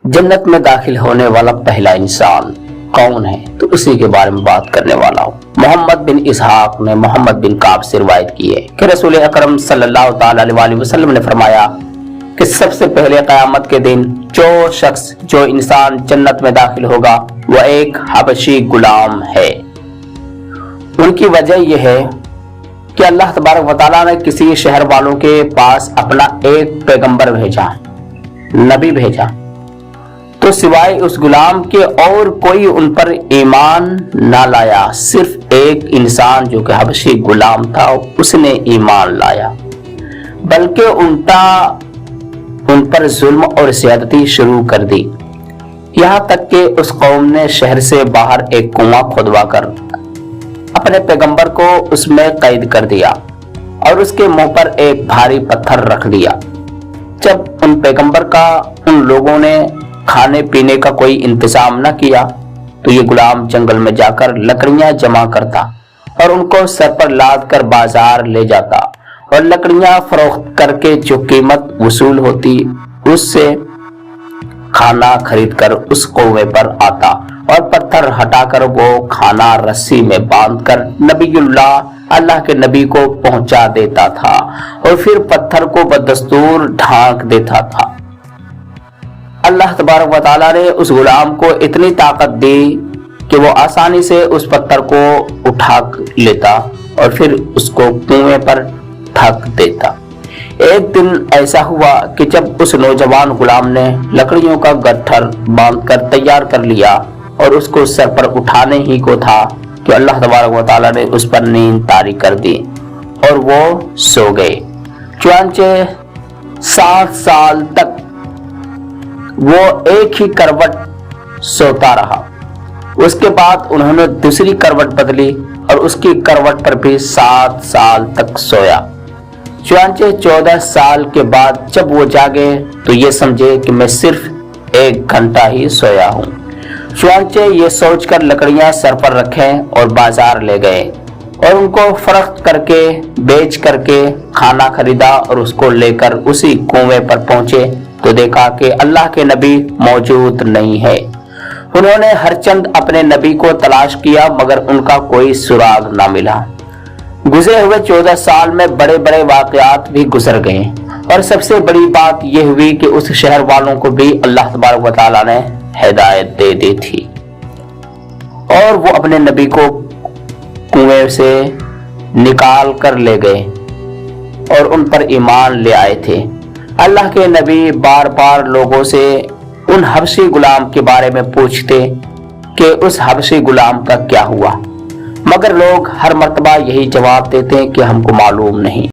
जन्नत में दाखिल होने वाला पहला इंसान कौन है, तो उसी के बारे में बात करने वाला हूँ। मोहम्मद बिन इसहाक ने मोहम्मद बिन काब से रिवायत की है कि रसूल अकरम सल्लल्लाहु ताला अलैहि वसल्लम ने फरमाया कि सबसे पहले क़यामत के दिन जो इंसान जन्नत में दाखिल होगा वह एक हबशी गुलाम है। उनकी वजह यह है कि अल्लाह तबारक व तआला ने किसी शहर वालों के पास अपना एक पैगंबर भेजा, नबी भेजा, तो सिवाय उस गुलाम के और कोई उन पर ईमान ना लाया। सिर्फ एक इंसान जो कि हबशी गुलाम था उसने ईमान लाया, बल्कि उल्टा उन पर जुल्म और ज्यादती शुरू कर दी। यहाँ तक कि उस कौम ने शहर से बाहर एक कुआं खुदवा कर अपने पैगंबर को उसमें कैद कर दिया और उसके मुंह पर एक भारी पत्थर रख दिया। जब उन पैगंबर का उन लोगों ने खाने पीने का कोई इंतजाम न किया तो ये गुलाम जंगल में जाकर लकड़ियां जमा करता और उनको सर पर लाद कर बाजार ले जाता और लकड़ियां फरोख्त करके जो कीमत वसूल होती उससे खाना खरीद कर उस कुएं पर आता और पत्थर हटाकर वो खाना रस्सी में बांधकर नबीउल्लाह अल्लाह के नबी को पहुंचा देता था और फिर पत्थर को बदस्तूर ढांक देता था। अल्लाह तबारक व तआला ने उस गुलाम को इतनी ताकत दी कि वो आसानी से उस पत्थर को उठा लेता और फिर उसको कुएं पर ढक देता। एक दिन ऐसा हुआ कि जब उस नौजवान गुलाम ने लकड़ियों का गट्ठर बांधकर तैयार कर लिया और उसको सर पर उठाने ही को था कि अल्लाह तबारक व तआला ने उस पर नींद तारी कर दी और वो सो गए। चुनांचे 60 साल तक वो एक ही करवट सोता रहा। उसके बाद उन्होंने दूसरी करवट बदली और उसकी करवट पर भी 7 साल तक सोया। चुनांचे 14 साल के बाद जब वो जागे तो ये समझे कि मैं सिर्फ 1 घंटा ही सोया हूँ। चुनांचे ये सोचकर लकड़ियां सर पर रखें और बाजार ले गए और उनको फरोख्त करके बेच करके खाना खरीदा और उसको लेकर उसी कुएं पर पहुंचे तो देखा कि अल्लाह के नबी मौजूद नहीं है। उन्होंने हर चंद अपने नबी को तलाश किया मगर उनका कोई सुराग ना मिला। गुजरे हुए 14 साल में बड़े बड़े वाकयात भी गुजर गए और सबसे बड़ी बात यह हुई कि उस शहर वालों को भी अल्लाह तबारक व तआला ने हिदायत दे दी थी और वो अपने नबी को कुएं से निकाल कर ले गए और उन पर ईमान ले आए थे। अल्लाह के नबी बार बार लोगों से उन हबशी गुलाम के बारे में पूछते कि उस हबशी गुलाम का क्या हुआ, मगर लोग हर मर्तबा यही जवाब देते हैं कि हमको मालूम नहीं।